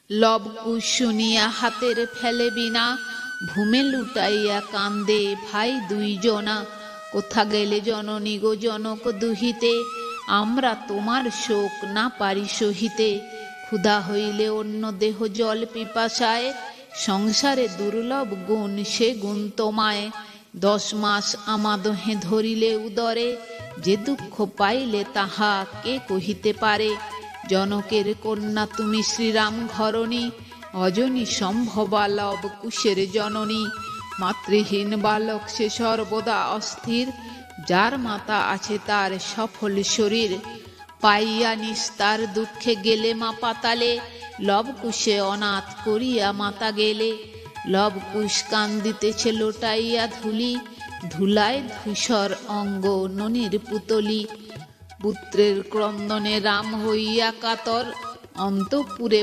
লবকুশ শুনিয়া হাতের ফেলে বিনা, ভূমে লুটাইয়া কান্দে ভাই দুইজনা। কোথা গেলে জননী গো জনক দুহিতে, আমরা তোমার শোক না পারি সহিতে। ক্ষুধা হইলে অন্য দেহ জল পিপাসায়, সংসারে দুর্লভ গুণ সে গুণ তোমায়। 10 মাস আমাদহে ধরিলে উদরে, যে দুঃখ পাইলে তাহা কে কহিতে পারে। জনকের কন্যা তুমি শ্রীরাম ঘরণী, অজনী সম্ভবা লব কুশের জননী। মাতৃহীন বালক সে সর্বদা অস্থির, যার মাতা আছে তার সফল শরীর। পাইয়া নিস্তার দুঃখে গেলে মা পাতালে, লবকুশে অনাথ করিয়া মাতা গেলে। লবকুশ কান্দিতেছে লোটাইয়া ধুলি, ধুলায় ধূসর অঙ্গ ননির পুতলি। পুত্রের ক্রন্দনে রাম হইয়া কাতর, অন্তঃপুরে